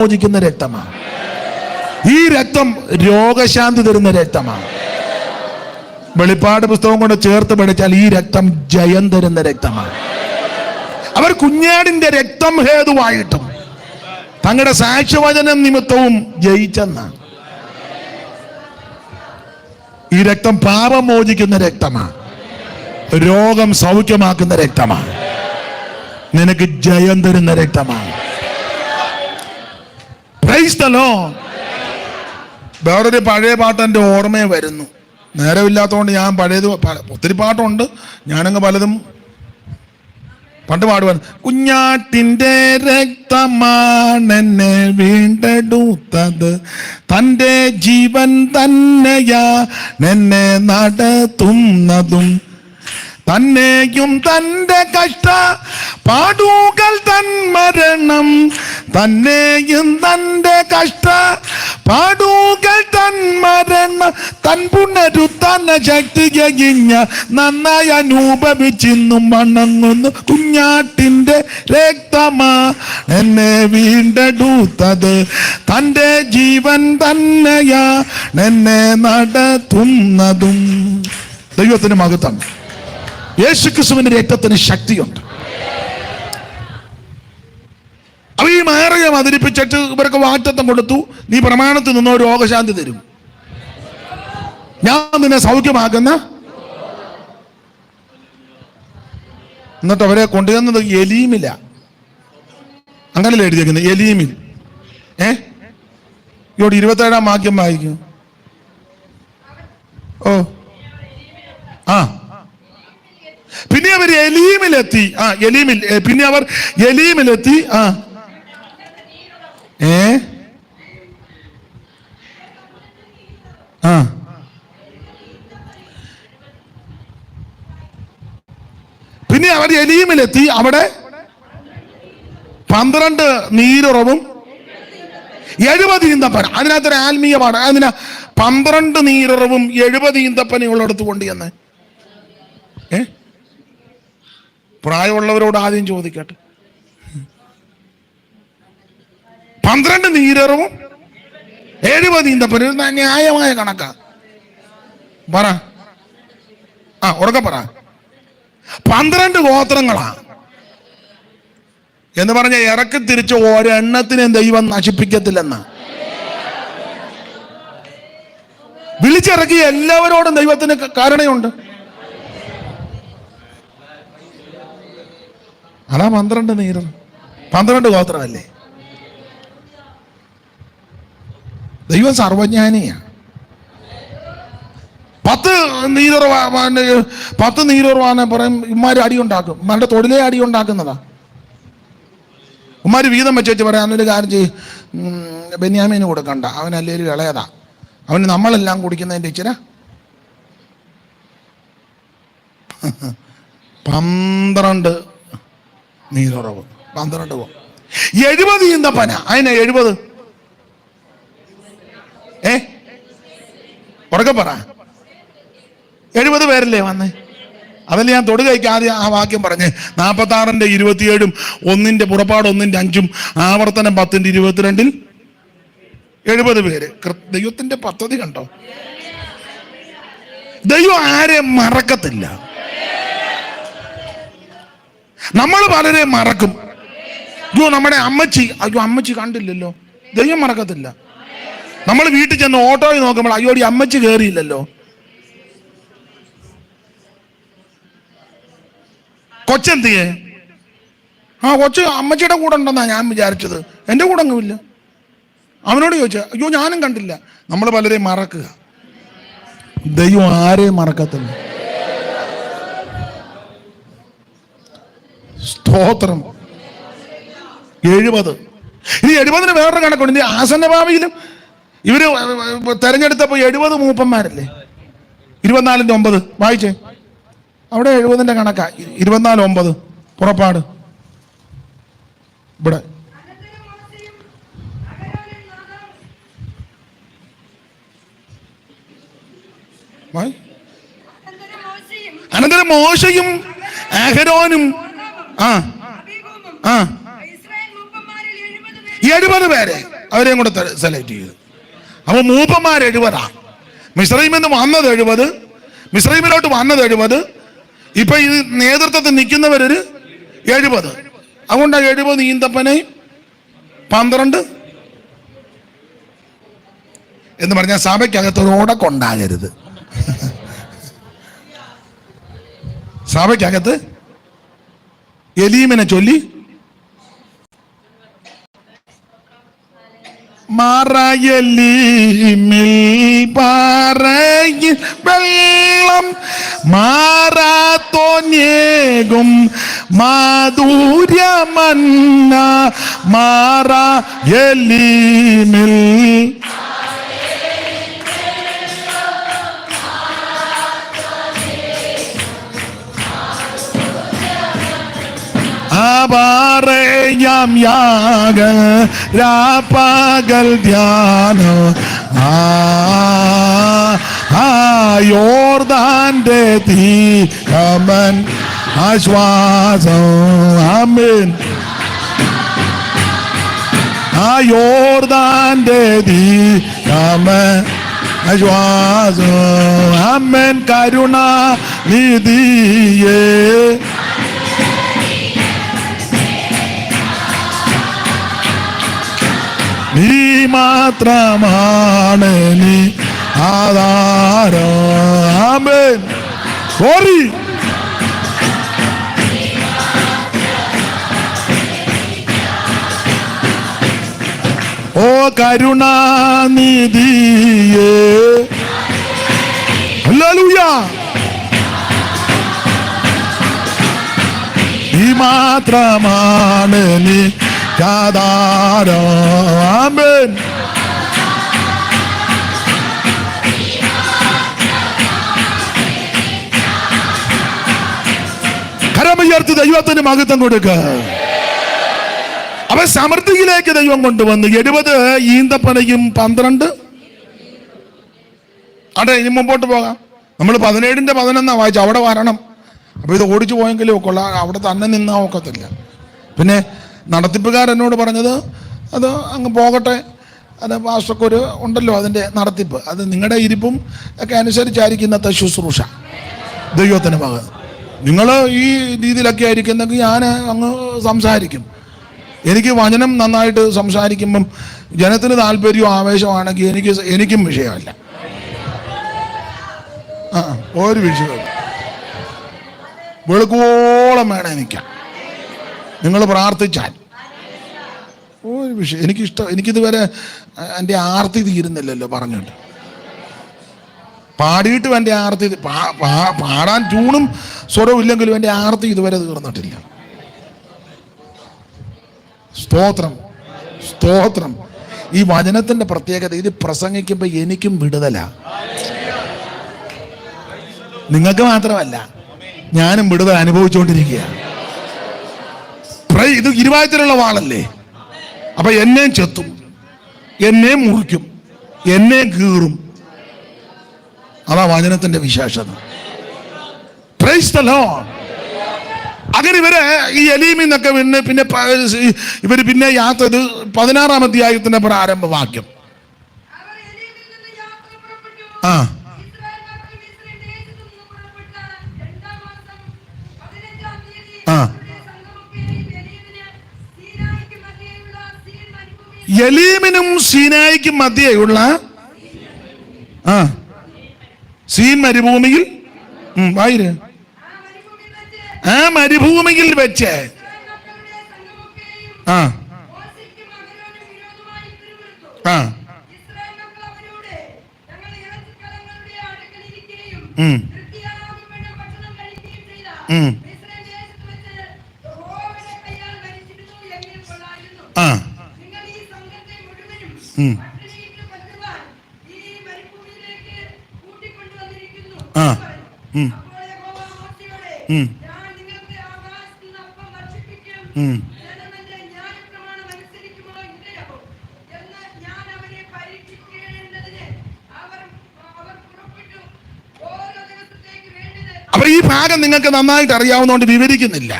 മോചിക്കുന്ന രക്തമാണ്. ഈ രക്തം രോഗശാന്തി തരുന്ന രക്തമാണ്. വെളിപ്പാട് പുസ്തകം കൊണ്ട് ചേർത്ത് പഠിച്ചാൽ ഈ രക്തം ജയം തരുന്ന രക്തമാണ്. അവർ കുഞ്ഞാടിന്റെ രക്തം ഹേതുവായിട്ടും തങ്ങളുടെ സാക്ഷ്യവചനം നിമിത്തവും ജയിച്ചെന്നാണ്. ഈ രക്തം പാപം മോചിക്കുന്ന രക്തമാണ്. രോഗം സൗഖ്യമാക്കുന്ന രക്തമാണ്. നിനക്ക് ജയം തരുന്ന രക്തമാണ്. Praise the lord. വേറൊരു പഴയ പാട്ട് എൻ്റെ ഓർമ്മയെ വരുന്നു. നേരമില്ലാത്തതുകൊണ്ട് ഞാൻ പഴയത് ഒത്തിരി പാട്ടുണ്ട്, ഞാനങ്ങ് പലതും പണ്ട് പാടുവാൻ. കുഞ്ഞാട്ടിൻ്റെ രക്തമാണെന്നെ വീണ്ടെടുത്തത്, തൻ്റെ ജീവൻ തന്നെയാ എന്നെ നടത്തുന്നതും, തന്നെയും തൻ്റെ കഷ്ട പാടുകൾ തൻ മരണം, തന്നെയും തൻ്റെ കഷ്ട പാടുകൾ തൻ മരണം, തൻ പുനരുത്ഥാന ശക്തി കഴിഞ്ഞ നന്നായി അനുഭവിച്ചിന്നും വണങ്ങുന്നു. കുഞ്ഞാട്ടിൻ്റെ രക്തമാ എന്നെ വീണ്ടെടുത്തത്, തൻ്റെ ജീവൻ തന്നെയാ എന്നെ നടത്തുന്നതും. ദൈവത്തിന് മഹത്വം. യേശുക്രിസ്തുവിന്റെ രക്തത്തിന് ശക്തിയുണ്ട്. അവ ഈ മാറിയെ അവതരിപ്പിച്ചിട്ട് ഇവർക്ക് വാഗ്ദത്തം കൊടുത്തു, നീ പ്രമാണത്തിൽ നിന്നോ രോഗശാന്തി തരും, ഞാൻ നിന്നെ സൗഖ്യമാക്കുന്ന. എന്നിട്ട് അവരെ കൊണ്ടുവന്നത് എലീമില, അങ്ങനല്ലേ എഴുതിയേക്കുന്നത്, എലീമിൽ. ഇവിടെ 27 വാക്യം വായിക്കും. പിന്നെ അവർ എലീമിലെത്തി. പിന്നെ അവർ എലീമിലെത്തി. പിന്നെ അവർ എലീമിലെത്തി. അവിടെ 12 നീരുറവും 70 ഈന്തപ്പന. അതിനകത്തൊരു ആത്മീയമാണ്. അതിനാ 12 നീരുറവും 70 ഈന്തപ്പനയുള്ളടത്ത് കൊണ്ടുവന്ന്. പ്രായമുള്ളവരോട് ആദ്യം ചോദിക്കട്ടെ. 12 നീരറവും 70 ഈന്തപ്പന ന്യായമായ കണക്കാ. പറ, ഉറക്കെ പറ. 12 ഗോത്രങ്ങളാ എന്ന് പറഞ്ഞ ഇറക്കി തിരിച്ച് ഒരെണ്ണത്തിനെയും ദൈവം നശിപ്പിക്കത്തില്ലെന്ന് വിളിച്ചിറക്കിയ എല്ലാവരോടും ദൈവത്തിന് കാരണയുണ്ട്. അതാ 12 നീര്, 12 ഗോത്രമല്ലേ. ദൈവം സർവജ്ഞാനിയാണ്. 10 നീരുറവാനെ പറയും. ഇമാര് അടിയുണ്ടാക്കും. ഇമാരുടെ തൊഴിലേ അടിയുണ്ടാക്കുന്നതാ. ഉമ്മാര് വീതം വെച്ച് പറയാം, അന്നൊരു കാര്യം ചെയ്യും, ബെന്യാമീന് കൊടുക്കണ്ട, അവൻ അല്ലേലും ഇളയതാ, അവന് നമ്മളെല്ലാം കുടിക്കുന്നതിൻ്റെ ഇച്ചിരി 12 നീരുറവ് 12 70 ഈന്തപ്പന. അതിനെ 70 ഉറക്കെ പറ. 70 പേരല്ലേ വന്നേ? അതല്ലേ ഞാൻ തൊടുകയ്ക്ക് ആദ്യം ആ വാക്യം പറഞ്ഞേ. 46-ന്റെ 27-ഉം 1-ന്റെ പുറപ്പാട് 1-ന്റെ 5-ഉം ആവർത്തനം 10-ന്റെ 22-ൽ 70 പേര്. ദൈവത്തിന്റെ പദ്ധതി കണ്ടോ? ദൈവം ആരെയും മറക്കത്തില്ല. നമ്മൾ പലരെ മറക്കും. നമ്മുടെ അമ്മച്ചി കണ്ടില്ലല്ലോ, ദൈവം മറക്കത്തില്ല. നമ്മൾ വീട്ടിൽ ചെന്ന് ഓട്ടോയിൽ നോക്കുമ്പോൾ അയ്യോടി അമ്മച്ചി കയറിയില്ലല്ലോ. കൊച്ചെന്തിയേ? കൊച്ച് അമ്മച്ചിയുടെ കൂടെ ഉണ്ടെന്നാ ഞാൻ വിചാരിച്ചത്, എൻ്റെ കൂടെ ഒന്നുമില്ല. അവനോട് ചോദിച്ചാൽ അയ്യോ ഞാനും കണ്ടില്ല. നമ്മൾ പലരെയും മറക്കുക. ദൈവം ആരെയും മറക്കത്തില്ല. സ്തോത്രം. 70. ഇനി 70-ന് വേറൊരു കണക്കുണ്ട്. ഇനി ആസന്നഭാവിയിലും ഇവര് തെരഞ്ഞെടുത്തപ്പോ 70 മൂപ്പന്മാരല്ലേ. 24-ന്റെ 9 വായിച്ചേ. അവിടെ 70-ന്റെ കണക്കാ. 24-9 പുറപ്പാട്. ഇവിടെ അനന്തരം മോശയും അഹരോനും 70 പേരെ അവരെയും കൂടെ സെലക്ട് ചെയ്തു. അപ്പോൾ മൂപ്പന്മാർ 70. മിസ്രൈമിൽ നിന്ന് വന്നത് 70, മിസ്രൈമിലോട്ട് വന്നത് 70. ഇപ്പൊ ഈ നേതൃത്വത്തിൽ നിൽക്കുന്നവരൊരു 70. അതുകൊണ്ട് 70 ഈന്തപ്പനെയും 12 എന്ന് പറഞ്ഞാൽ സഭയ്ക്കകത്ത് ഒരു ഉടക്കുണ്ടാകരുത്. സഭയ്ക്കകത്ത് എലീമിനെ ചൊല്ലി മറയലീമിൽ പാറയിൽ വെള്ളം മാറാത്തോന്നേകും മാധുര്യമന്ന മറയലീമിൽ പറയാം യാഗ രാപ്പകൽ ധ്യാനം യോർദാന്റെ തീകമൻ ആശ്വാസം ആമേൻ. യോർദാന്റെ തീകമൻ ആശ്വാസം ആമേൻ. കരുണാനിധിയേ നീ മാത്രമാണ് നീ ആധാരം. ആമേൻ. സോറി, ഓ കരുണാനിധിയേ ഹല്ലേലൂയ. നീ മാത്രമാണ് നീ ആധാരം. ആമേൻ. കരമുയർത്തി ദൈവത്തിന് മഹത്വം കൊടുക്കുക. അവ സമൃദ്ധിയിലേക്ക് ദൈവം കൊണ്ടുവന്നു. 70 ഈന്തപ്പനയും 12 അതെ. ഇനി മുമ്പോട്ട് പോകാം. നമ്മൾ 17-ന്റെ 11 വായിച്ചു. അവിടെ വരണം. അപ്പൊ ഇത് ഓടിച്ചു പോയെങ്കിലും കൊള്ളാം, അവിടെ തന്നെ നിന്നാ ഒക്കത്തില്ല. പിന്നെ നടത്തിപ്പുകാരെന്നോട് പറഞ്ഞത് അത് അങ്ങ് പോകട്ടെ, അത് പാസ്റ്റർക്കൊരു ഉണ്ടല്ലോ അതിൻ്റെ നടത്തിപ്പ്, അത് നിങ്ങളുടെ ഇരിപ്പും ഒക്കെ അനുസരിച്ചായിരിക്കും ഇന്നത്തെ ശുശ്രൂഷ. ദൈവത്തിന് മകൻ നിങ്ങൾ ഈ രീതിയിലൊക്കെ ആയിരിക്കുന്നെങ്കിൽ ഞാൻ അങ്ങ് സംസാരിക്കും. എനിക്ക് വചനം നന്നായിട്ട് സംസാരിക്കുമ്പം ജനത്തിന് താല്പര്യവും ആവേശമാണെങ്കിൽ എനിക്കും വിഷയമല്ല. ഒരു വിഷയമില്ല. വെളുക്കോളം വേണം നിൽക്കാം. നിങ്ങൾ പ്രാർത്ഥിച്ചാൽ ഒരു വിഷയം എനിക്കിഷ്ടം. എനിക്കിതുവരെ എൻ്റെ ആർത്തി തീരുന്നില്ലല്ലോ പറഞ്ഞിട്ട്. പാടിയിട്ടും എൻ്റെ ആർത്തി പാടാൻ ട്യൂണും സ്വരവും ഇല്ലെങ്കിലും എൻ്റെ ആർത്തി ഇതുവരെ തീർന്നിട്ടില്ല. സ്തോത്രം, സ്തോത്രം. ഈ വചനത്തിൻ്റെ പ്രത്യേകത, ഇത് പ്രസംഗിക്കുമ്പോൾ എനിക്കും വിടുതല. നിങ്ങൾക്ക് മാത്രമല്ല, ഞാനും വിടുതൽ അനുഭവിച്ചുകൊണ്ടിരിക്കുക. ഇത് ഇരുവായത്തിലുള്ള വാളല്ലേ. അപ്പൊ എന്നെയും ചെത്തും, എന്നെയും മുറിക്കും, എന്നെയും കീറും. അതാ വചനത്തിന്റെ വിശേഷത. Price the Lord. അങ്ങനെ ഇവര് ഈ എലീമിൽ നിന്നൊക്കെ പിന്നെ ഇവര് പിന്നെ യാത്ര 16-ാം അധ്യായത്തിന്റെ പ്രാരംഭ വാക്യം. ആ ആ എലീമിനും സീനായിക്കും മധ്യേയുള്ള സീൻ മരുഭൂമിയിൽ വായിര്. ആ മരുഭൂമിയിൽ വെച്ച് ആ ആ ആ അപ്പൊ ഈ ഭാഗം നിങ്ങൾക്ക് നന്നായിട്ട് അറിയാവുന്നതുകൊണ്ട് വിവരിക്കുന്നില്ല.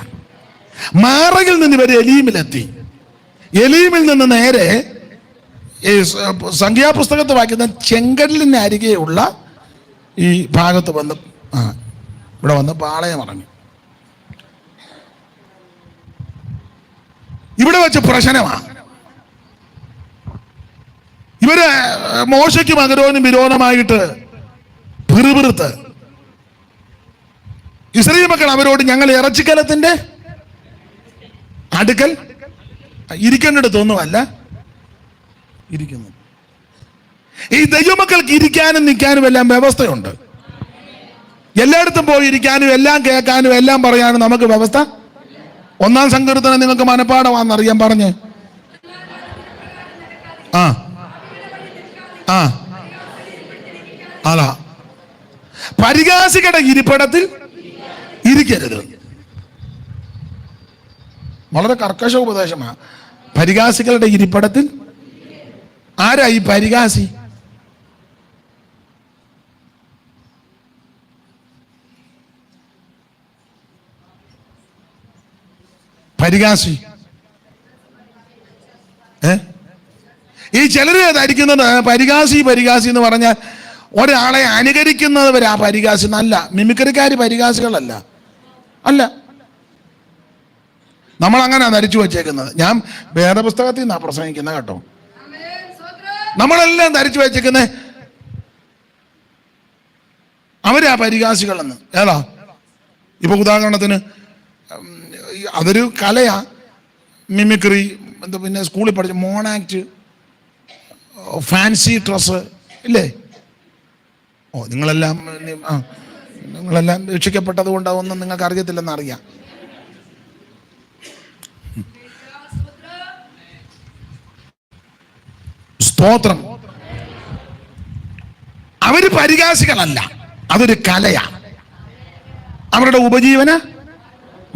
മാറയിൽ നിന്ന് ഇവർ എലീമിലെത്തി. എലീമിൽ നിന്ന് നേരെ ഈ സംഖ്യാപുസ്തകത്ത് വായിക്കുന്ന ചെങ്കടലിന് അരികെയുള്ള ഈ ഭാഗത്ത് വന്ന് ഇവിടെ വന്ന് പാളയം ഇറങ്ങി. ഇവിടെ വെച്ച് പ്രശ്നമാണ്. ഇവര് മോശയ്ക്കും അഹരോനും വിരോധമായിട്ട് പിറുപിറുത്ത് ഇസ്രായേൽ മക്കൾ അവരോട് ഞങ്ങൾ ഇറച്ചിക്കലത്തിന്റെ അടുക്കൽ ഇരിക്കേണ്ടിടത്തൊന്നുമല്ല ഇരിക്കുന്നു. ഈ ദൈവമക്കൾക്ക് ഇരിക്കാനും നിൽക്കാനും എല്ലാം വ്യവസ്ഥയുണ്ട്. എല്ലായിടത്തും പോയി ഇരിക്കാനും എല്ലാം കേൾക്കാനും എല്ലാം പറയാനും നമുക്ക് വ്യവസ്ഥ. 1-ാം സങ്കീർത്തനം നിങ്ങൾക്ക് മനപ്പാഠമാണെന്നറിയാൻ പറഞ്ഞ് അതാ പരിഹാസികളുടെ ഇരിപ്പിടത്തിൽ ഇരിക്കരുത്. വളരെ കർക്കശ ഉപദേശമാണ്. പരിഹാസികളുടെ ഇരിപ്പിടത്തിൽ. ആരാ ഈ പരിഹാസി? പരിഹാസി ഈ ചിലര് ധരിക്കുന്നത് പരിഹാസി എന്ന് പറഞ്ഞാൽ ഒരാളെ അനുകരിക്കുന്നവരാ പരിഹാസി. നല്ല മിമിക്രിക്കാര് പരിഹാസികളല്ല. അല്ല, നമ്മൾ അങ്ങനെ ധരിച്ചു വച്ചേക്കുന്നത്. ഞാൻ വേദപുസ്തകത്തിൽ നിന്നാ പ്രസംഗിക്കുന്നത് കേട്ടോ. നമ്മളെല്ലാം ധരിച്ചു വച്ചേക്കുന്നത് അവരാ പരിഹാസികളെന്ന്. ഏതാ? ഇപ്പൊ ഉദാഹരണത്തിന് അതൊരു കലയാ, മിമിക്രി. എന്താ പിന്നെ സ്കൂളിൽ പഠിച്ച മോണാക്ട്, ഫാൻസി ഡ്രസ് ഇല്ലേ? നിങ്ങളെല്ലാം രക്ഷിക്കപ്പെട്ടത് കൊണ്ട് അതൊന്നും നിങ്ങൾക്ക് അറിയത്തില്ലെന്ന് അറിയാം. സ്തോത്രം. അവര് പരിഹാസികളല്ല, അതൊരു കലയാ. അവരുടെ ഉപജീവന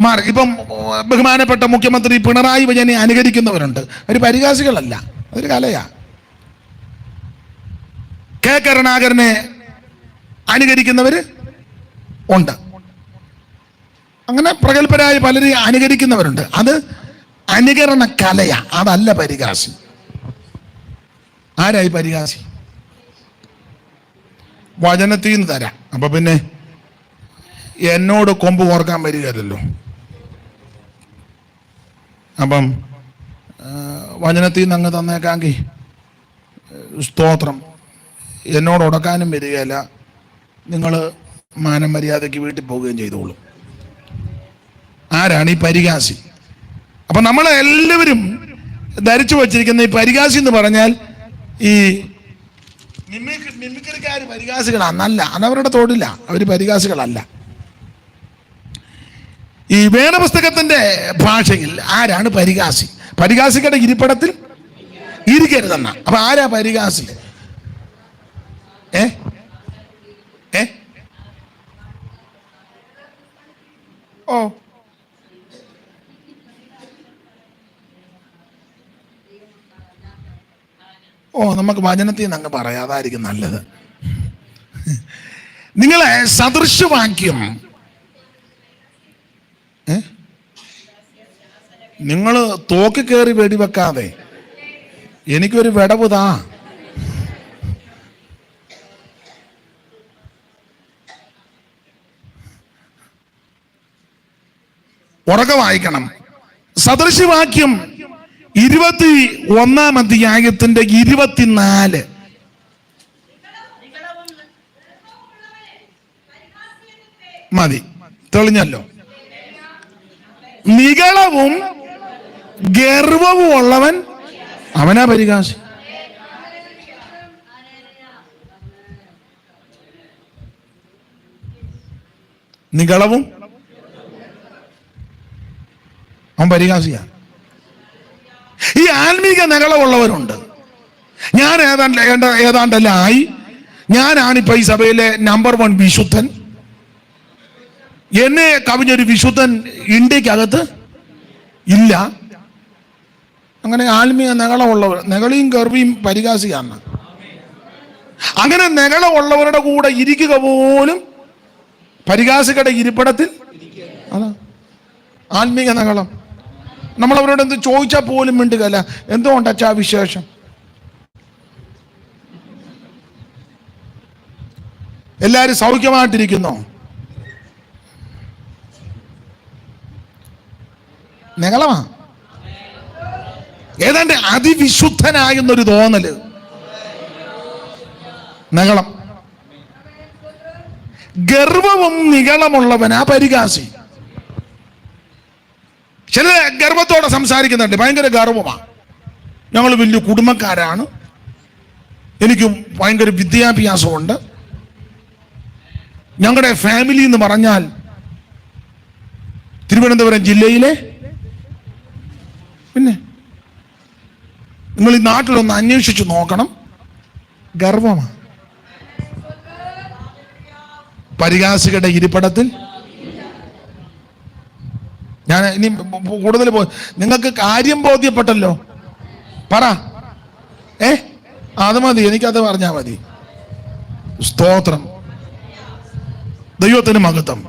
മാറി. ഇപ്പം ബഹുമാനപ്പെട്ട മുഖ്യമന്ത്രി പിണറായി വിജയനെ അനുകരിക്കുന്നവരുണ്ട്. അവർ പരിഹാസികളല്ല, അതൊരു കലയാ. കെ കരുണാകരനെ അനുകരിക്കുന്നവര് ഉണ്ട്. അങ്ങനെ പ്രഗത്ഭരായ പലരെയും അനുകരിക്കുന്നവരുണ്ട്. അത് അനുകരണ കലയാ, അതല്ല പരിഹാസി. ആരായി പരിഹാസി? വചനത്തിൽ നിന്ന് തരാം. അപ്പൊ പിന്നെ എന്നോട് കൊമ്പ് കോർക്കാൻ വരികയല്ലോ. അപ്പം വചനത്തിൽ നിന്ന് അങ്ങ് തന്നേക്കാമെങ്കിൽ സ്തോത്രം. എന്നോട് ഉടക്കാനും വരികയില്ല. നിങ്ങൾ മാനം മര്യാദയ്ക്ക് വീട്ടിൽ പോവുകയും ചെയ്തോളൂ. ആരാണ് ഈ പരിഹാസി? അപ്പൊ നമ്മളെല്ലാവരും ധരിച്ചു വച്ചിരിക്കുന്ന ഈ പരിഹാസി എന്ന് പറഞ്ഞാൽ ഈ മിമിക്രിക്കാർ പരിഹാസികളാണ്. നല്ല, അതവരുടെ തൊഴില. അവർ പരിഹാസികളല്ല. ഈ വേദപുസ്തകത്തിന്റെ ഭാഷയിൽ ആരാണ് പരിഹാസി? പരിഹാസികളുടെ ഇരിപ്പിടത്തിൽ ഇരിക്കരുതെന്ന. അപ്പൊ ആരാ പരിഹാസി? നമുക്ക് വചനത്തിൽ നിന്ന് അങ്ങ് പറയാതായിരിക്കും നല്ലത്. നിങ്ങളെ സദൃശവാക്യം നിങ്ങൾ തോക്കി കയറി വെടിവെക്കാതെ എനിക്കൊരു വിടവ് താ. ഉറക്കെ വായിക്കണം. സദൃശവാക്യം 21-ാം അധ്യായത്തിന്റെ 24. മതി, തെളിഞ്ഞല്ലോ. നിഗളവും ഗർവവും ഉള്ളവൻ അവനാ പരിഹാസി. നിഗളവും അവൻ പരിഹാസിയാണ്. ഈ ആത്മീക നിഗളവുള്ളവരുണ്ട്. ഞാൻ ഏതാണ്ടല്ല ആയി, ഞാനാണിപ്പോ ഈ സഭയിലെ നമ്പർ 1 വിശുദ്ധൻ, എന്നെ കവിഞ്ഞൊരു വിശുദ്ധൻ ഇന്ത്യക്കകത്ത് ഇല്ല. അങ്ങനെ ആത്മീയ നിഗളവുള്ളവർ, നിഗളിയും ഗർവിയും പരിഹാസിയാണ്. അങ്ങനെ നിഗളവുള്ളവരുടെ കൂടെ ഇരിക്കുക പോലും പരിഹാസികളുടെ ഇരിപ്പിടത്തിൽ. അതാ ആത്മീക നിഗളം. നമ്മളവരോട് എന്ത് ചോദിച്ചാൽ പോലും മിണ്ടുകയല്ല. എന്തുകൊണ്ടച്ചാ വിശേഷം? എല്ലാവരും സൗഖ്യമായിട്ടിരിക്കുന്നോ? നിങ്ങളമാ ഏതാണ്ട് അതിവിശുദ്ധനായെന്നൊരു തോന്നല്. നഗളം. ഗർവവും നികളമുള്ളവനാ പരിഹാസി. ചില ഗർവത്തോടെ സംസാരിക്കുന്നുണ്ട്, ഭയങ്കര ഗർവമാണ്. ഞങ്ങൾ വലിയ കുടുംബക്കാരാണ്, എനിക്ക് ഭയങ്കര വിദ്യാഭ്യാസമുണ്ട്, ഞങ്ങളുടെ ഫാമിലി എന്ന് പറഞ്ഞാൽ തിരുവനന്തപുരം ജില്ലയിലെ, പിന്നെ നിങ്ങൾ ഈ നാട്ടിലൊന്ന് അന്വേഷിച്ച് നോക്കണം, ഗർവമാണ്. പരിഹാസികളുടെ ഇരിപ്പിടത്തിൽ ഞാൻ ഇനി കൂടുതൽ നിങ്ങൾക്ക് കാര്യം ബോധ്യപ്പെട്ടല്ലോ, പറ. അത് മതി, എനിക്കത് പറഞ്ഞാൽ മതി. സ്തോത്രം, ദൈവത്തിന് മഹത്വം.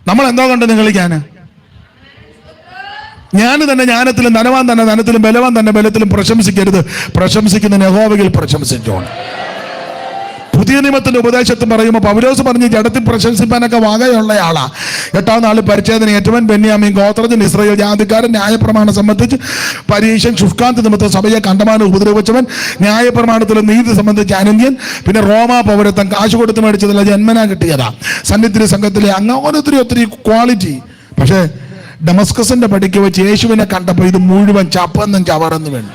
നമ്മൾ എന്തോ കണ്ട് നിങ്ങളിക്കാന്? ഞാൻ തന്നെ ജ്ഞാനത്തിലും, ധനവാൻ തന്നെ ധനത്തിലും, ബലവാൻ തന്നെ ബലത്തിലും പ്രശംസിക്കരുത്, പ്രശംസിക്കുന്ന യഹോവയിൽ പ്രശംസിച്ചോണം. പുതിയ നിയമത്തിന്റെ ഉപദേശത്തിൽ പറയുമ്പോൾ പൗലോസ് പറഞ്ഞ് ജഡത്തിൽ പ്രശംസിപ്പാനൊക്കെ വകയുള്ളയാളാ. 8-ാം നാളിൽ പരിച്ഛേദന ഏറ്റവൻ ബെന്യാമീൻ ഗോത്രജൻ, ഇസ്രായേൽ ജാതിക്കാരൻ, ന്യായപ്രമാണം സംബന്ധിച്ച് പരീക്ഷൻ, ശുഷ്കാന്തി നിമിത്തം സഭയെ കണ്ടമാനം ഉപദ്രവിച്ചവൻ, ന്യായപ്രമാണത്തിലെ നീതി സംബന്ധിച്ച് അനന്യൻ, പിന്നെ റോമാ പൗരത്വം കാശ് കൊടുത്ത് മേടിച്ചതല്ല, ജന്മനാ കിട്ടിയതാ, സന്നിധി സംഘത്തിലെ അങ്ങനെ ഒത്തിരി ക്വാളിറ്റി. പക്ഷേ ഡമസ്കസിന്റെ പടിക്ക് വെച്ച് യേശുവിനെ കണ്ടപ്പോൾ ഇത് മുഴുവൻ ചപ്പെന്നും ചവറെന്ന് വേണം,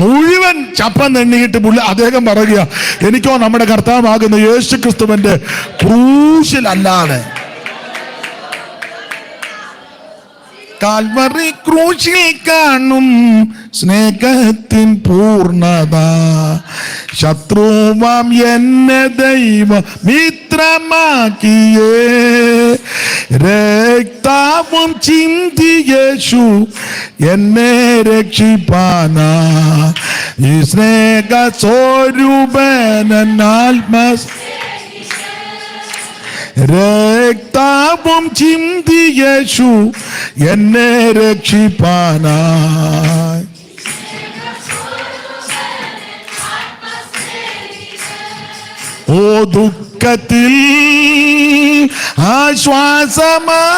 മുഴുവൻ ചപ്പെന്നെണ്ണിയിട്ട് അദ്ദേഹം പറയുക, എനിക്കോ നമ്മുടെ കർത്താവാകുന്ന യേശു ക്രിസ്തുവിന്റെ ക്രൂശിലല്ലാതെ, കാൽവറി ക്രൂശിൽ കാണും സ്നേഹത്തിൻ പൂർണ്ണത, ശത്രുവാം എന്നെ ദൈവ മിത്രമാക്കിയേ, രക്തവും ചിന്തി യേശു എന്നെ രക്ഷിപ്പാനാ, ഈ സ്നേഹ സ്വരൂപനാത്മ രക്തവും ചിന്തി യേശു എന്നെ രക്ഷിപ്പാനായി. ഓ ദുഃഖത്തിൽ ആശ്വാസമായി,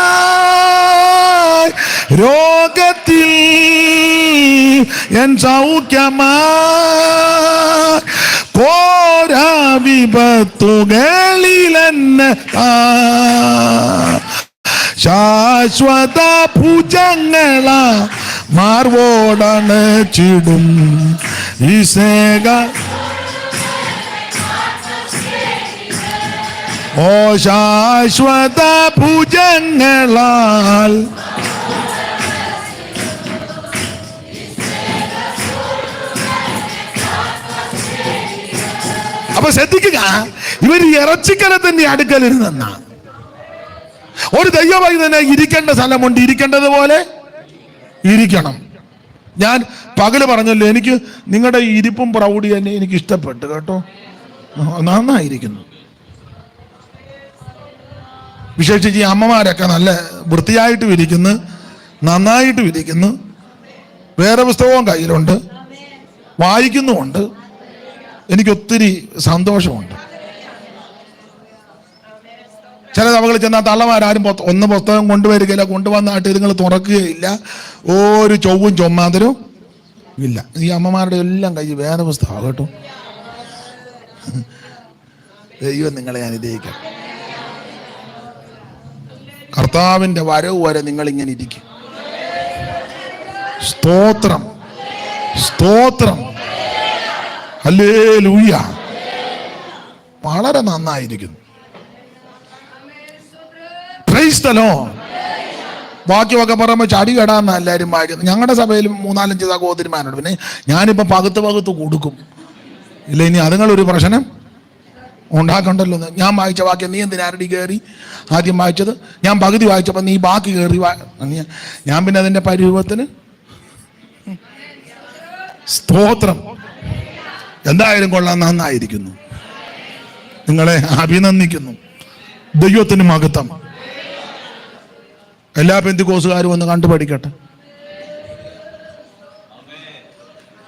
രോഗത്തിൽ എൻ സൗഖ്യമായി, കോരാ വിപത്തുകളിലെന്നെ ശാശ്വത ഭുജങ്ങളാ മാർവോടണച്ചിടും ഈ സ്നേഹ. ഓ ശാശ്വത ഭുജങ്ങളാൽ അപ്പൊ ശ്രദ്ധിക്കുക, ഇവർ ഇറച്ചിക്കലത്തിന്റെ അടുക്കലിരുന്ന ഒരു ദൈവമായി തന്നെ ഇരിക്കേണ്ട സ്ഥലമുണ്ട്, ഇരിക്കേണ്ടതുപോലെ ഇരിക്കണം. ഞാൻ പകല് പറഞ്ഞല്ലോ, എനിക്ക് നിങ്ങളുടെ ഇരിപ്പും പ്രൗഢി തന്നെ എനിക്ക് ഇഷ്ടപ്പെട്ടു കേട്ടോ, നന്നായിരിക്കുന്നു. വിശേഷിച്ച് ഈ അമ്മമാരൊക്കെ നല്ല വൃത്തിയായിട്ട് ഇരിക്കുന്നു, നന്നായിട്ട് ഇരിക്കുന്നു, വേറെ പുസ്തകവും കയ്യിലുണ്ട്, വായിക്കുന്നുമുണ്ട്, എനിക്കൊത്തിരി സന്തോഷമുണ്ട്. ചില സഭകളിൽ ചെന്നാൽ തള്ളമാരും ഒന്ന് പുസ്തകം കൊണ്ടുവരികയില്ല, കൊണ്ടുവന്നായിട്ട് നിങ്ങൾ തുറക്കുകയില്ല, ഒരു ചൊവ്വും ചൊമ്മാതരും ഇല്ല. ഈ അമ്മമാരുടെ എല്ലാം കൈ വേറെ പുസ്തകം കേട്ടോ. ദൈവം നിങ്ങളെ അനുഗ്രഹിക്കാം. കർത്താവിൻ്റെ വരവ് വരെ നിങ്ങളിങ്ങനെ ഇരിക്കും. സ്തോത്രം, സ്തോത്രം, ഹല്ലേലൂയ. വളരെ നന്നായിരിക്കുന്നു. Price the Lord. വാക്യമൊക്കെ പറയുമ്പോൾ ചടി കെടാന്ന എല്ലാവരും വായിക്കുന്നത്. ഞങ്ങളുടെ സഭയിലും 3-4 സഹോദരിമാരുണ്ട്. പിന്നെ ഞാനിപ്പോൾ പകുത്ത് കൊടുക്കും. ഇല്ല, ഇനി അതുങ്ങളൊരു പ്രശ്നം ഉണ്ടാക്കണ്ടല്ലോ. ഞാൻ വായിച്ച വാക്യം നീ എന്തിനാരടി കയറി ആദ്യം വായിച്ചത്? ഞാൻ പകുതി വായിച്ചപ്പോൾ നീ ബാക്കി കയറി ഞാൻ പിന്നെ അതിൻ്റെ പരിരൂപത്തിന്. സ്തോത്രം. എന്തായാലും കൊള്ളാൻ, നന്നായിരിക്കുന്നു. നിങ്ങളെ അഭിനന്ദിക്കുന്നു. ദൈവത്തിന് മഹത്വം. എല്ലാ പെന്തിക്കോസുകാരും ഒന്ന് കണ്ടു പഠിക്കട്ടെ.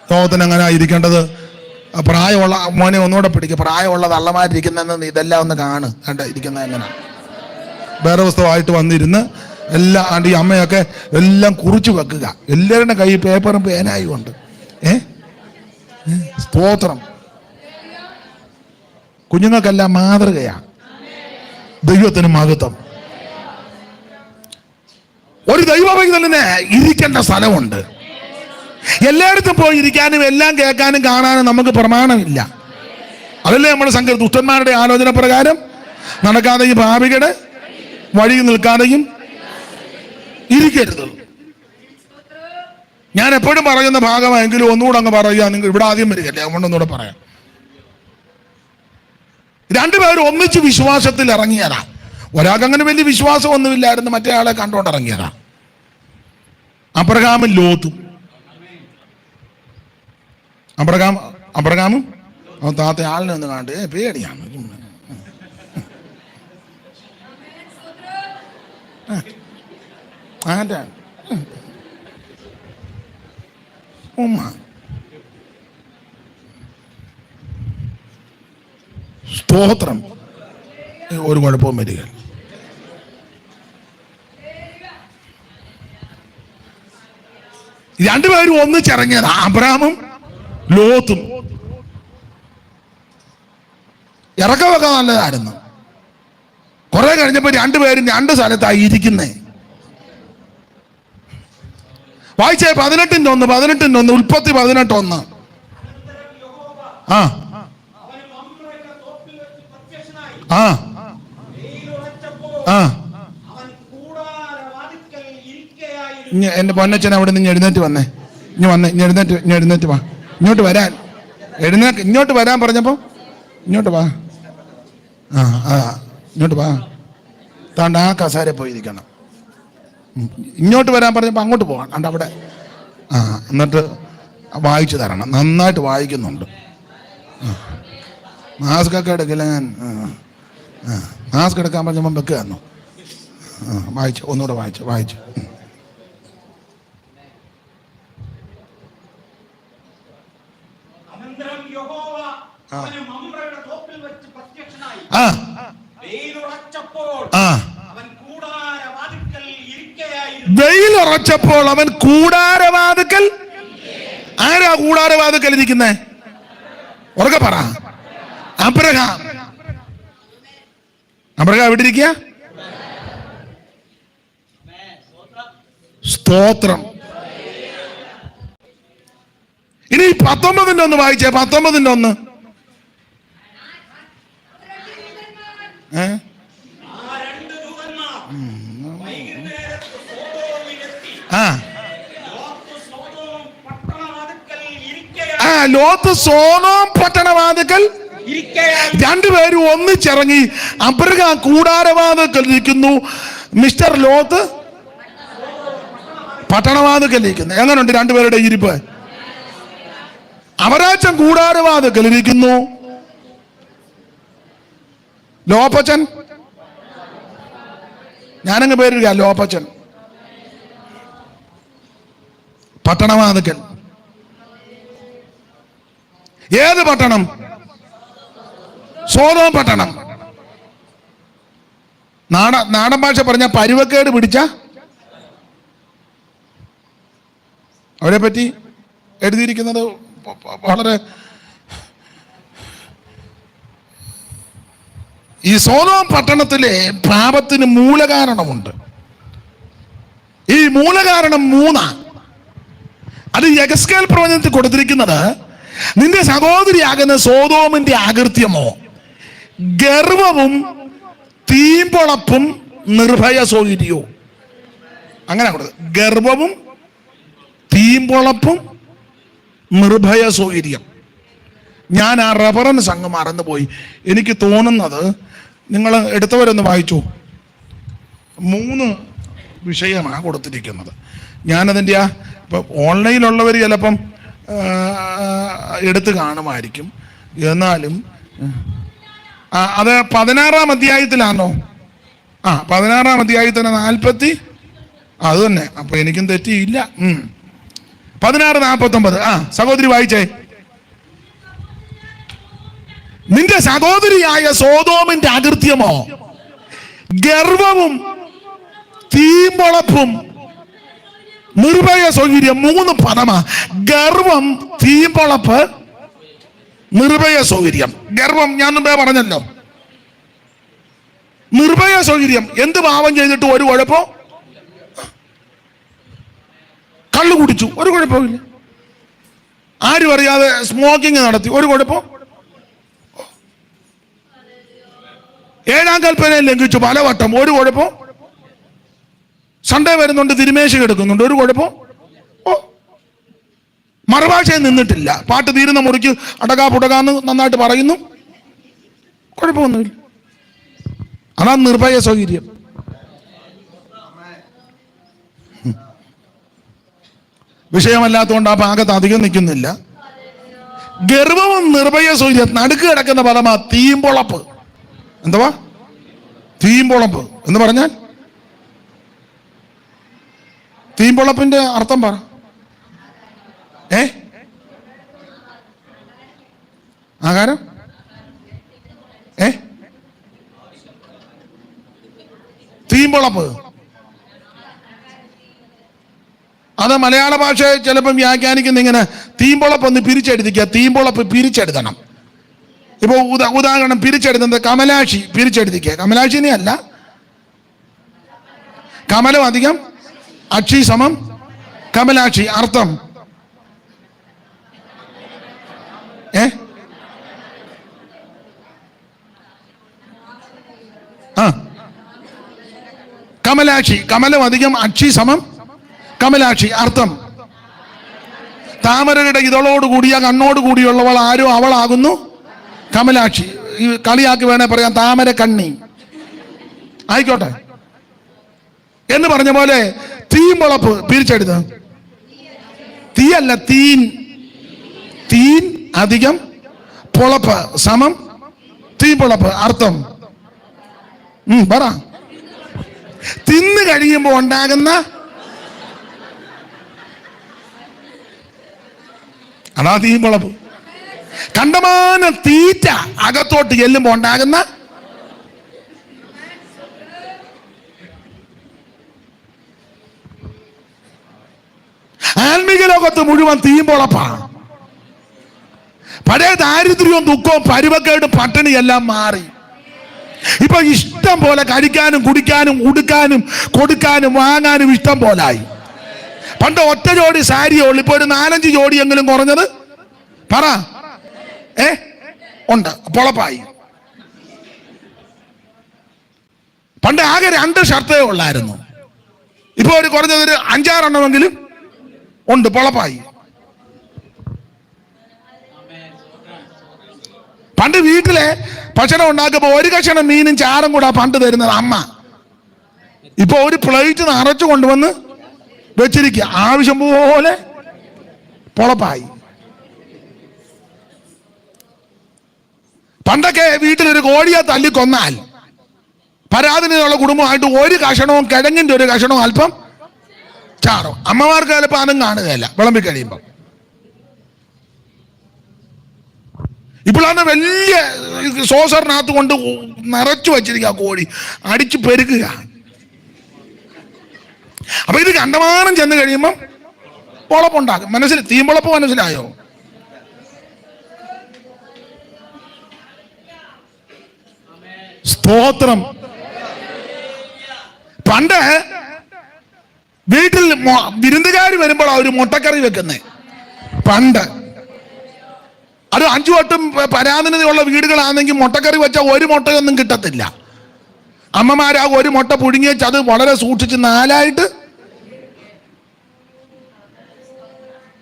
ലോകത്തിന് അങ്ങനെ ആയിരിക്കേണ്ടത്. പ്രായമുള്ള മോനെ ഒന്നുകൂടെ പിടിക്കുക. പ്രായമുള്ള തള്ളമാരിരിക്കുന്നതെന്ന് ഇതെല്ലാം ഒന്ന് കാണ്. കണ്ട ഇരിക്കുന്നത് എങ്ങനെ വേറെ പുസ്തകമായിട്ട് വന്നിരുന്ന് എല്ലാം ആണ്ട് ഈ അമ്മയൊക്കെ എല്ലാം കുറിച്ച് വെക്കുക. എല്ലാവരുടെ കൈ പേപ്പറും പേനായും ഉണ്ട്. സ്തോത്രം. കുഞ്ഞുങ്ങൾക്കെല്ലാം മാതൃകയാണ്. ദൈവത്തിന് മഹത്വം. ഒരു ദൈവഭക്തന് ഇരിക്കേണ്ട സ്ഥലമുണ്ട്. എല്ലായിടത്തും പോയി ഇരിക്കാനും എല്ലാം കേൾക്കാനും കാണാനും നമുക്ക് പ്രമാണമില്ല. അതല്ലേ നമ്മുടെ സങ്കീർത്തനം. ദുഷ്ടന്മാരുടെ ആലോചന പ്രകാരം നടക്കാതെയും പാപികളുടെ വഴി നിൽക്കാതെയും ഇരിക്കരുത്. ഞാൻ എപ്പോഴും പറയുന്ന ഭാഗമെങ്കിലും ഒന്നുകൂടെ അങ്ങ് പറയുക. നിങ്ങൾ ഇവിടെ ആദ്യം വരികയല്ലേ, അതുകൊണ്ടൊന്നുകൂടെ പറയാം. രണ്ടുപേരും ഒന്നിച്ച് വിശ്വാസത്തിൽ ഇറങ്ങിയതാ. ഒരാൾക്ക് അങ്ങനെ വലിയ വിശ്വാസം ഒന്നുമില്ലായിരുന്നു, മറ്റേ ആളെ കണ്ടുകൊണ്ട് ഇറങ്ങിയതാ. അബ്രഹാമും ലോത്തും. അബ്രഹാമും താത്ത ആളിനെ ഒന്ന് കണ്ട് പേടിയാണ്. ആരാ ഉമ്മ സ്തോത്രം. ഒരു കുഴപ്പവും വരിക. രണ്ടുപേരും ഒന്നിച്ചിറങ്ങിയത് അബ്രഹാമും ലോത്തും. ഇറക്കമൊക്കെ നല്ലതായിരുന്നു. കുറെ കഴിഞ്ഞപ്പോ രണ്ടുപേരും രണ്ട് സ്ഥലത്തായി ഇരിക്കുന്നേ. വായിച്ചേ 18:1 ഉൽപ്പത്തി 18:1. ആ ആ ആ എന്റെ പൊന്നച്ചൻ അവിടെ നിന്ന് എഴുന്നേറ്റ് വന്നേ. എഴുന്നേറ്റ് വാ. ഇങ്ങോട്ട് വരാൻ പറഞ്ഞപ്പോ ഇങ്ങോട്ട് വാ. ഇങ്ങോട്ട് വാ. താണ്ട് ആ കസേര പോയിരിക്കണം. ഇങ്ങോട്ട് വരാൻ പറഞ്ഞപ്പോ അങ്ങോട്ട് പോകാം. അണ്ട് അവിടെ എന്നിട്ട് വായിച്ചു തരണം. നന്നായിട്ട് വായിക്കുന്നുണ്ട്. മാസ്ക് ഒക്കെ എടുക്കില്ല ഞാൻ. മാസ്ക് എടുക്കാൻ പറഞ്ഞപ്പോൾ വെക്കുക തന്നു. വായിച്ചു. ഒന്നുകൂടെ വായിച്ചു. വെയിലുറച്ചപ്പോൾ അവൻ കൂടാരവാതിക്കൽ. ആരാ കൂടാരവാതിക്കൽ ഇരിക്കുന്നേ? ഉറക്കെ പറ. അബ്രഹാം എവിടെ ഇരിക്കുക? സ്തോത്രം. ഇനി 19:1 വായിച്ചേ. 19:1. ലോത്ത് സോദോം പട്ടണവാതിക്കൽ. രണ്ടുപേരും ഒന്നിച്ചിറങ്ങി. അബ്രഹാം കൂടാരവാതിക്കൽ ഇരിക്കുന്നു. മിസ്റ്റർ ലോത്ത് പട്ടണവാതിക്കൽ ഇരിക്കുന്നു. എങ്ങനെയുണ്ട് രണ്ടുപേരുടെ ഇരിപ്പ്? അവരാച്ചൻ കൂടാരവാതിക്കൽ ഇരിക്കുന്നു. ലോപ്പച്ചൻ, ഞാനങ്ങ് പേരിടുക, ലോപ്പച്ചൻ പട്ടണവാതിക്കൽ. ഏത് പട്ടണം? സോദോം പട്ടണം. നാടൻ ഭാഷ പറഞ്ഞ പരുവക്കേട് പിടിച്ച അവരെ പറ്റി എഴുതിയിരിക്കുന്നത് വളരെ. ഈ സോദോം പട്ടണത്തിലെ പാപത്തിന് മൂലകാരണമുണ്ട്. ഈ മൂലകാരണം 3. അത് യെഹെസ്കേൽ പ്രവചനത്തിൽ കൊടുത്തിരിക്കുന്നത് നിന്റെ സഹോദരിയാകുന്ന സോദോമിന്റെ അകൃത്യമോ ഗർവവും തീമ്പൊളപ്പും നിർഭയ സൗകര്യോ. അങ്ങനെ കൊടുത്തത്. ഗർവവും തീമ്പൊളപ്പും നിർഭയ സൗകര്യം. ഞാൻ ആ റെഫറൻസ് അങ്ങ് മറന്നുപോയി. എനിക്ക് തോന്നുന്നത് നിങ്ങൾ എടുത്തവരൊന്ന് വായിച്ചു. 3 വിഷയമാണ് കൊടുത്തിരിക്കുന്നത്. ഞാനതിൻ്റെ ഇപ്പം ഓൺലൈനിലുള്ളവർ ചിലപ്പം എടുത്ത് കാണുമായിരിക്കും. എന്നാലും അത് 16-ാം അധ്യായത്തിലാണോ? 16-ാം അധ്യായത്തിന് 40. അത് തന്നെ. അപ്പൊ എനിക്കും തെറ്റിയില്ല. 16:49. സഹോദരി വായിച്ചേ. നിന്റെ സഹോദരിയായ സോദോമിന്റെ അകൃത്യമോ ഗർവവും തീമ്പൊളപ്പും നിർഭയ സൗകര്യം. 3 പദമാ: ഗർവം, തീമ്പൊളപ്പ്, നിർഭയ സൗകര്യം. ഗർവം ഞാൻ മുമ്പേ പറഞ്ഞല്ലോ. നിർഭയ സൗകര്യം, എന്ത് പാപം ചെയ്തിട്ട് ഒരു കുഴപ്പം? കള്ളു കുടിച്ചു, ഒരു കുഴപ്പമില്ല. ആരും അറിയാതെ സ്മോക്കിംഗ് നടത്തി, ഒരു കുഴപ്പം? 7-ാം കൽപ്പനയെ ലംഘിച്ചു പലവട്ടം, ഒരു കുഴപ്പം? സൺഡേ വരുന്നുണ്ട്, തിരുമേശ എടുക്കുന്നുണ്ട്, ഒരു കുഴപ്പം? മറുഭാഷയിൽ നിന്നിട്ടില്ല, പാട്ട് തീരുന്ന മുറിക്ക് അടകാ പുടകാന്ന് നന്നായിട്ട് പറയുന്നു, കുഴപ്പമൊന്നുമില്ല. അതാ നിർഭയ സൗകര്യം. വിഷയമല്ലാത്തതുകൊണ്ട് ആ ഭാഗത്ത് അധികം നിൽക്കുന്നില്ല. ഗർവവും നിർഭയ സൗകര്യം നടുക്ക് കിടക്കുന്ന പദമാ തീമ്പൊളപ്പ്. എന്തുവാ തീമ്പൊളപ്പ് എന്ന് പറഞ്ഞാൽ? തീമ്പൊളപ്പിന്റെ അർത്ഥം പറ. ആകാരം? തീമ്പൊളപ്പ് അത് മലയാള ഭാഷ ചിലപ്പം വ്യാഖ്യാനിക്കുന്ന ഇങ്ങനെ: തീമ്പൊളപ്പ് ഒന്ന് പിരിച്ചെഴുതിക്കുക, തീമ്പൊളപ്പ് പിരിച്ചെഴുതണം. ഇപ്പൊ ഉദാഹരണം പിരിച്ചെഴുതുന്നത് കമലാക്ഷി, പിരിച്ചെഴുതിക്കുക. കമലാക്ഷിനെ അല്ല, കമലം അധികം അക്ഷി സമം കമലാക്ഷി. അർത്ഥം കമലാക്ഷി. കമലം അധികം അക്ഷി സമം കമലാക്ഷി. അർത്ഥം താമരയുടെ ഇതളോട് കൂടിയ കണ്ണോട് കൂടിയുള്ളവൾ ആരോ അവളാകുന്നു കമലാക്ഷി. ഈ കളിയാക്കി വേണേ പറയാം താമര കണ്ണി. ആയിക്കോട്ടെ എന്ന് പറഞ്ഞ പോലെ തീമ്പൊളപ്പ് പിരിച്ചെടുത്ത്. തീയല്ല, തീൻ. തീൻ അധികം പൊളപ്പ് സമം തീമ്പൊളപ്പ്. അർത്ഥം പറ. തിന്നു കഴിയുമ്പോൾ ഉണ്ടാകുന്ന അതാ തീമ്പൊളപ്പ്. കണ്ടമാനം തീറ്റ അകത്തോട്ട് ചെല്ലുമ്പോൾ ഉണ്ടാകുന്ന ആത്മീക ലോകത്ത് മുഴുവൻ തീമ്പൊളപ്പാണ്. പഴയ ദാരിദ്ര്യവും ദുഃഖവും പരുവക്കേടും പട്ടിണിയെല്ലാം മാറി. ഇപ്പൊ ഇഷ്ടം പോലെ കഴിക്കാനും കുടിക്കാനും ഉടുക്കാനും കൊടുക്കാനും വാങ്ങാനും ഇഷ്ടം പോലായി. പണ്ട് ഒറ്റ ജോഡി സാരിയേ ഉള്ളു, ഇപ്പൊ ഒരു 4-5 ജോഡിയെങ്കിലും കുറഞ്ഞത് പറ ഉണ്ട്. പൊളപ്പായി. പണ്ട് ആകെ 2 ഷർട്ടേ ഉള്ളായിരുന്നു, ഇപ്പൊ ഒരു കുറഞ്ഞതൊരു 5-6 എണ്ണമെങ്കിലും ഉണ്ട്. പൊളപ്പായി. പണ്ട് വീട്ടിലെ ഭക്ഷണം ഉണ്ടാക്കുമ്പോ ഒരു കഷണം മീനും ചാറും കൂടെ പണ്ട് തരുന്നത് അമ്മ. ഇപ്പൊ ഒരു പ്ലേറ്റ് നിറച്ചു കൊണ്ടുവന്ന് വെച്ചിരിക്കുക, ആവശ്യം പോലെ പൊളപ്പായി. പണ്ടൊക്കെ വീട്ടിലൊരു കോഴിയെ തല്ലിക്കൊന്നാൽ പരാതിനുള്ള കുടുംബമായിട്ട് ഒരു കഷണവും കിഴങ്ങിന്റെ ഒരു കഷണവും അല്പം ചാറും. അമ്മമാർക്ക് ചിലപ്പോൾ അതും കാണുകയല്ല വിളമ്പി കഴിയുമ്പോൾ. ഇപ്പോഴാണ് വലിയ സോസറിനകത്ത് കൊണ്ട് നിറച്ചു വച്ചിരിക്കുക കോഴി, അടിച്ചു പെരുക്കുക. അപ്പൊ ഇത് കണ്ടമാനം ചെന്ന് കഴിയുമ്പോൾ പൊളപ്പുണ്ടാകും. തീമ്പൊളപ്പ് മനസ്സിലായോ? സ്തോത്രം. പണ്ട് വീട്ടിൽ വിരുന്നുകാർ വരുമ്പോൾ ഒരു മുട്ടക്കറി വെക്കുന്നേ. പണ്ട് അത് 5 വട്ടം പരാധീനതയുള്ള വീടുകളാണെങ്കിൽ മുട്ടക്കറി വെച്ചാൽ ഒരു മുട്ടയൊന്നും കിട്ടത്തില്ല. അമ്മമാരാ ഒരു മുട്ട പുഴുങ്ങി വെച്ച് അത് വളരെ സൂക്ഷിച്ച് 4ആയിട്ട്,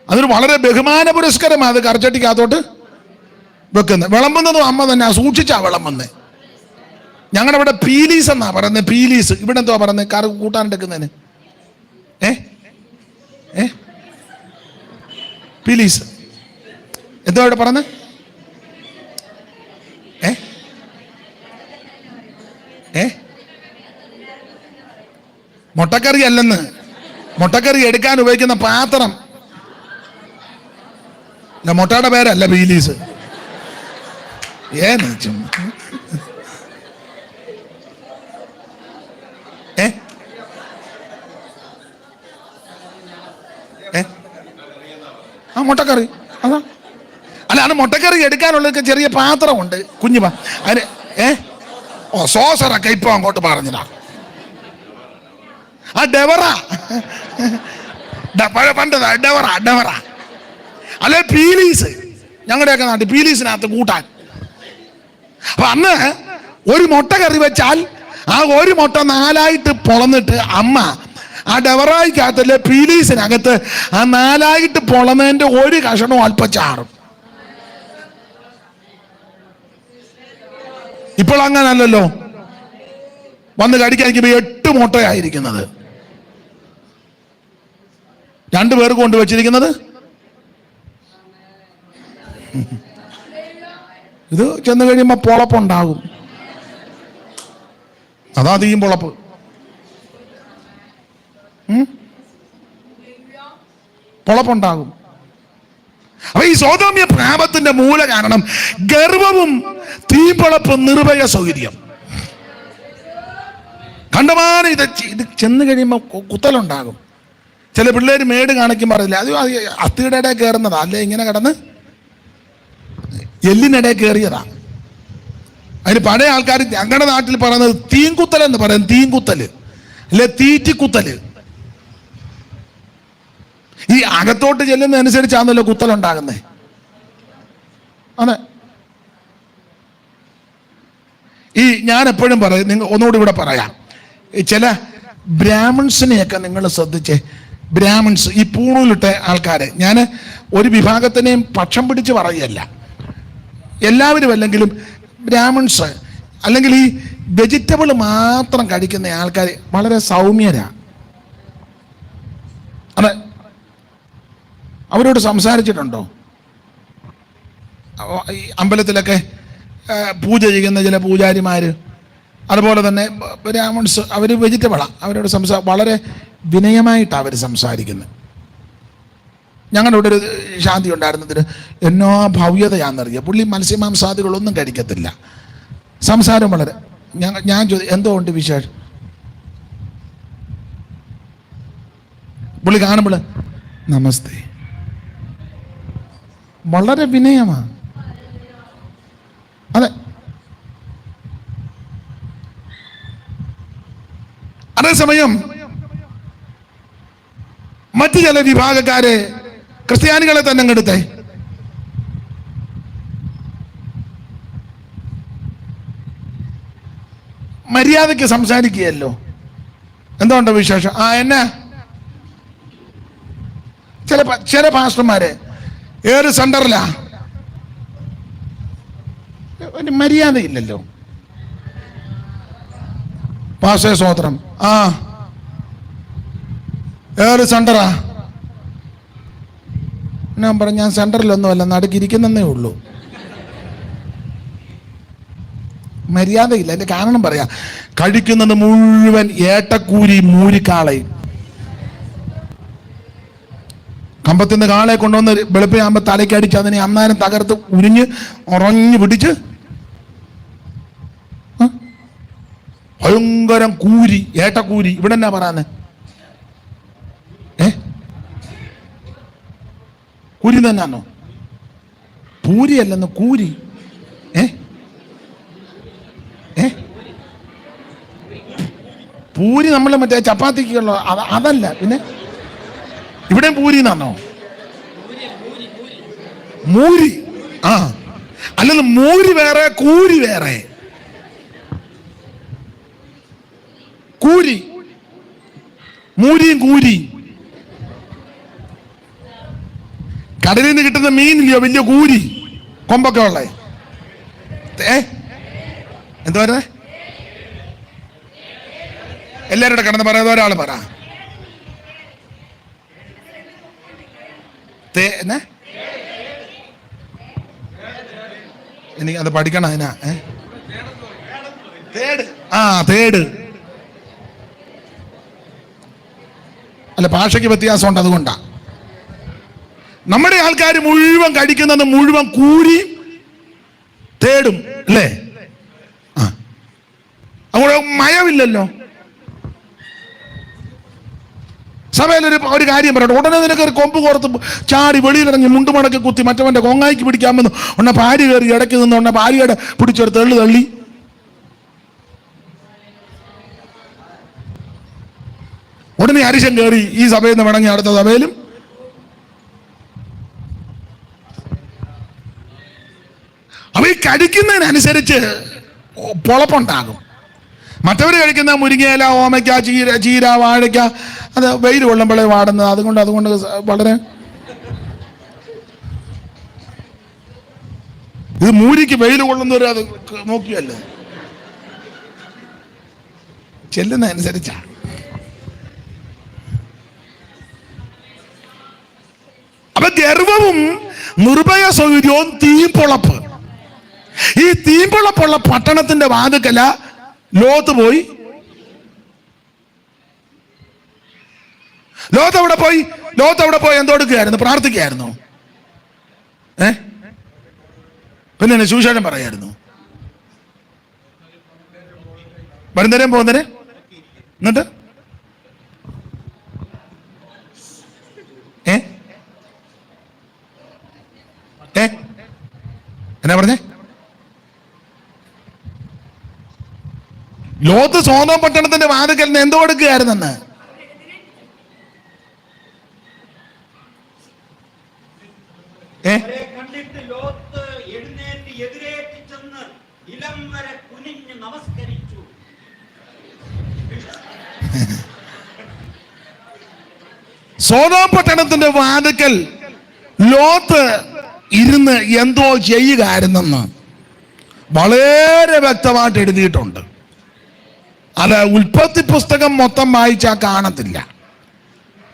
അതൊരു വളരെ ബഹുമാന പുരസ്കരമാണ് അത് കറച്ചട്ടിക്കകത്തോട്ട് വെക്കുന്നത്. വിളമ്പുന്നതും അമ്മ തന്നെ സൂക്ഷിച്ചാ വിളമ്പുന്നത്. ഞങ്ങളുടെ ഇവിടെ പീലീസ് എന്നാ പറയുന്നത്. പീലീസ് ഇവിടെ എന്തോ പറയുന്നത് കറി കൂട്ടാനെടുക്കുന്നതിന് പീലീസ് എന്തോ ഇവിടെ പറഞ്ഞത്? മുട്ടക്കറി അല്ലെന്ന്, മുട്ടക്കറി എടുക്കാൻ ഉപയോഗിക്കുന്ന പാത്രം. മുട്ടയുടെ പേരല്ല പീലീസ്. ഏന്ന് ചുമ്മാ ഏ ഏ ആ മുട്ടക്കറി അതാ. അല്ല, അത് മുട്ടക്കറി എടുക്കാനുള്ള ചെറിയ പാത്രമുണ്ട്, കുഞ്ഞു അതിന് ഓ സോസറൊക്കെ ഇപ്പൊ അങ്ങോട്ട് പറഞ്ഞതാ. ആ ഡെവറ പണ്ടതാ ഡെവറ ഡെവറ അല്ലെ പീലീസ്, ഞങ്ങളുടെയൊക്കെ നാട്ടിൽ പീലീസിനകത്ത് കൂട്ടാൻ. അപ്പൊ അന്ന് ഒരു മുട്ട കറി വെച്ചാൽ ആ ഒരു മുട്ട 4ആയിട്ട് പൊളന്നിട്ട് അമ്മ ആ ഡെവറായിക്കകത്തല്ലേ പീലീസിനകത്ത് ആ 4ആയിട്ട് പൊളന്നതിന്റെ ഒരു കഷണവും അല്പം ചാറും. ഇപ്പോൾ അങ്ങനല്ലല്ലോ, വന്ന് കടിക്കാതിരിക്കുമ്പോ 8 മുട്ടയായിരിക്കുന്നത്, 2 പേർക്ക് കൊണ്ട് വെച്ചിരിക്കുന്നത്. ഇത് ചെന്ന് കഴിയുമ്പോ പൊളപ്പുണ്ടാകും. അതാ തീയും പൊളപ്പ്. പൊളപ്പുണ്ടാകും. അപ്പൊ ഈ സോതോമ്യ പാപത്തിന്റെ മൂല കാരണം ഗർവവും തീപ്പൊളപ്പും നിർഭയ സൗകര്യം. കണ്ടമാനം ഇത് ചെന്ന് കഴിയുമ്പോ കുത്തലുണ്ടാകും. ചില പിള്ളേര് മേട് കാണിക്കുമ്പോൾ അറിയില്ല, അത് അസ്ഥിയുടെ ഇടയിൽ കയറുന്നതാ, അല്ലെ ഇങ്ങനെ കിടന്ന് എല്ലിനിടയിൽ കയറിയതാ. അതിന് പഴയ ആൾക്കാർ ഞങ്ങളുടെ നാട്ടിൽ പറയുന്നത് തീൻകുത്തൽ എന്ന് പറയും. തീൻകുത്തല് അല്ലെ തീറ്റിക്കുത്തല്. ഈ അകത്തോട്ട് ചെല്ലുന്നതനുസരിച്ചാണല്ലോ കുത്തലുണ്ടാകുന്നേ. അതെ. ഈ ഞാൻ എപ്പോഴും പറയും, നിങ്ങൾ ഒന്നുകൂടി ഇവിടെ പറയാം, ചില ബ്രാഹ്മിൺസിനെയൊക്കെ നിങ്ങൾ ശ്രദ്ധിച്ചേ. ബ്രാഹ്മിൺസ്, ഈ പൂണൂലിട്ട ആൾക്കാര്, ഞാൻ ഒരു വിഭാഗത്തിനെയും പക്ഷം പിടിച്ച് പറയുകയല്ല, എല്ലാവരും അല്ലെങ്കിലും ബ്രാഹ്മിൺസ് അല്ലെങ്കിൽ ഈ വെജിറ്റബിൾ മാത്രം കഴിക്കുന്ന ആൾക്കാർ വളരെ സൗമ്യരാ. അതെ, അവരോട് സംസാരിച്ചിട്ടുണ്ടോ? ഈ അമ്പലത്തിലൊക്കെ പൂജ ചെയ്യുന്ന ചില പൂജാരിമാര്, അതുപോലെ തന്നെ ബ്രാഹ്മിൺസ്, അവർ വെജിറ്റബിളാണ്. അവരോട് വളരെ വിനയമായിട്ടാണ് അവർ സംസാരിക്കുന്നത്. ഞങ്ങളുടെ ഇവിടെ ഒരു ശാന്തി ഉണ്ടായിരുന്നതിന് എന്നോ ഭവ്യതയാണെന്നറിയാം. പുള്ളി മത്സ്യമാംസാദികളൊന്നും കഴിക്കത്തില്ല. സംസാരം വളരെ, ഞാൻ ചോദിച്ചു എന്തോ ഉണ്ട് വിശേഷം. പുള്ളി കാണുമ്പോൾ നമസ്തേ, വളരെ വിനയമാണ്. അതെ. അതേസമയം മറ്റു ചില വിഭാഗക്കാരെ, ക്രിസ്ത്യാനികളെ തന്നെ എടുത്തേ, മര്യാദയ്ക്ക് സംസാരിക്കുകയല്ലോ. എന്തുകൊണ്ടോ വിശേഷം? എന്നാ ചില പാസ്റ്റർമാരെ ഏത് സെന്ററിലാ, ഒരു മര്യാദയില്ലല്ലോ. പാസ്റ്റേ സ്തോത്രം, ഏത് സെന്ററാ? ഞാൻ പറഞ്ഞു, ഞാൻ സെന്ററിലൊന്നുമല്ല, നടുക്കിരിക്കുന്നേ ഉള്ളൂ. മര്യാദയില്ല. അതിന്റെ കാരണം പറയാ, കഴിക്കുന്നത് മുഴുവൻ ഏട്ടക്കൂരി മൂരിക്കാളയും. കമ്പത്തിന്ന് കാളെ കൊണ്ടുവന്ന് വെളുപ്പയാകുമ്പോൾ തലയ്ക്കടിച്ച് അതിനെ അന്നേരം തകർത്ത് ഉരിഞ്ഞ് ഉറഞ്ഞു പിടിച്ച് ഭയങ്കരം കൂരി, ഏട്ടക്കൂരി. ഇവിടെ എന്നാ പറയാന്ന്? കൂരി തന്നെയാണോ? പൂരി അല്ലെന്ന്, കൂരി. പൂരി നമ്മൾ മറ്റേ ചപ്പാത്തിക്കുള്ള അതല്ല, പിന്നെ ഇവിടെ പൂരി എന്നാണോ? മൂരി. അല്ലെന്ന്, മൂരി വേറെ കൂരി വേറെ. കൂരി, മൂരിയും കൂരി. കടലിൽ നിന്ന് കിട്ടുന്ന മീനില്ലയോ വലിയ കൂരി, കൊമ്പൊക്കെ ഉള്ളേ. എന്താ പറയുന്നത്? എല്ലാവരുടെ കിടന്ന് പറയുന്നത് ഒരാൾ പറ. എനിക്ക് അത് പഠിക്കണം. അതിനാ തേട്. തേട് അല്ല, ഭാഷയ്ക്ക് വ്യത്യാസമുണ്ട്, അതുകൊണ്ടാ. നമ്മുടെ ആൾക്കാർ മുഴുവൻ കഴിക്കുന്നത് മുഴുവൻ കൂരി തേടും അല്ലേ? അങ്ങോട്ട് മയമില്ലല്ലോ. സഭയിലൊരു കാര്യം പറയട്ടെ, ഉടനെ നിനക്ക് ഒരു കൊമ്പ് കോർത്ത് ചാടി വെളിയിലിറങ്ങി മുണ്ടുമടക്കി കുത്തി മറ്റവന്റെ കൊങ്ങായിക്ക് പിടിക്കാമെന്ന് ഉടനെ ഭാര്യ കയറി ഇടയ്ക്ക് നിന്ന് ഉടനെ ഭാര്യയുടെ പിടിച്ചെടുത്ത് തള്ളി. ഉടനെ അരിശം കയറി ഈ സഭയിൽ നിന്ന് വേണമെങ്കിൽ അടുത്ത സഭയിലും. അപ്പൊ ഈ കഴിക്കുന്നതിനനുസരിച്ച് പൊളപ്പുണ്ടാകും. മറ്റവർ കഴിക്കുന്ന മുരിങ്ങയില, ഓമയ്ക്ക, ചീര, വാഴയ്ക്ക, അത് വെയിൽ കൊള്ളുമ്പോഴേ വാടുന്നത്. അതുകൊണ്ട് വളരെ ഇത് മൂരിക്ക് വെയിൽ കൊള്ളുന്നവർ അത് നോക്കിയല്ലേ ചെല്ലുന്നതനുസരിച്ചാ. അപ്പൊ ഗർവവും നിർഭയ സൗകര്യവും തീമ്പൊളപ്പ്. ഈ തീമ്പൊളപ്പുള്ള പട്ടണത്തിന്റെ വാതുക്കല ലോത്ത് പോയി. ലോത്ത് അവിടെ പോയി എന്തോടുക്കുകയായിരുന്നു? പ്രാർത്ഥിക്കുകയായിരുന്നു. പിന്നെ സുവിശേഷം പറയായിരുന്നു. വരുന്നേരം പോകുന്നേരെ എന്നിട്ട് എന്നാ പറഞ്ഞേ? ലോത്ത് സോദോം പട്ടണത്തിന്റെ വാതിക്കലിന് എന്തോ കൊടുക്കുകയായിരുന്നെന്ന്. സോദോം പട്ടണത്തിന്റെ വാതിക്കൽ ലോത്ത് ഇരുന്ന് എന്തോ ചെയ്യുകയായിരുന്നെന്ന് വളരെ വ്യക്തമായിട്ട് എഴുതിയിട്ടുണ്ട്. അത് ഉൽപ്പത്തി പുസ്തകം മൊത്തം വായിച്ചാൽ കാണത്തില്ല.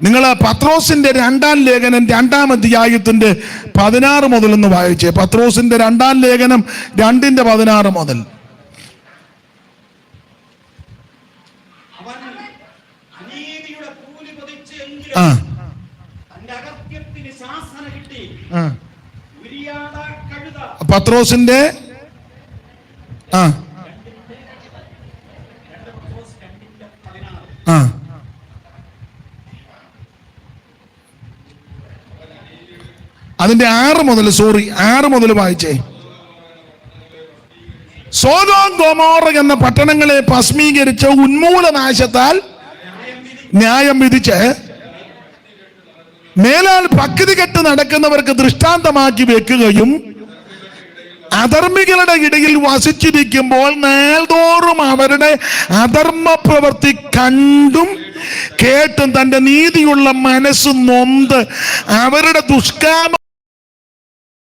നിങ്ങൾ പത്രോസിന്റെ 2-ാം ലേഖനം 2-ാം അധ്യായത്തിന്റെ 16 മുതൽ ഒന്ന് വായിച്ചേ. പത്രോസിന്റെ 2-ാം ലേഖനം 2:16 മുതൽ. പത്രോസിന്റെ അതിന്റെ 6 മുതൽ വായിച്ചേ. സോദോം ഗൊമോറ എന്ന പട്ടണങ്ങളെ ഭസ്മീകരിച്ച് ഉന്മൂലനാശത്താൽ ന്യായം വിധിച്ച് മേലാൽ ഭക്തി കെട്ട് നടക്കുന്നവർക്ക് ദൃഷ്ടാന്തമാക്കി വെക്കുകയും അധർമ്മികളുടെ ഇടയിൽ വസിച്ചിരിക്കുമ്പോൾ നാൾതോറും അവരുടെ അധർമ്മ പ്രവൃത്തി കണ്ടും കേട്ടും തന്റെ നീതിയുള്ള മനസ്സ് നൊന്ത് അവരുടെ ദുഷ്കാമ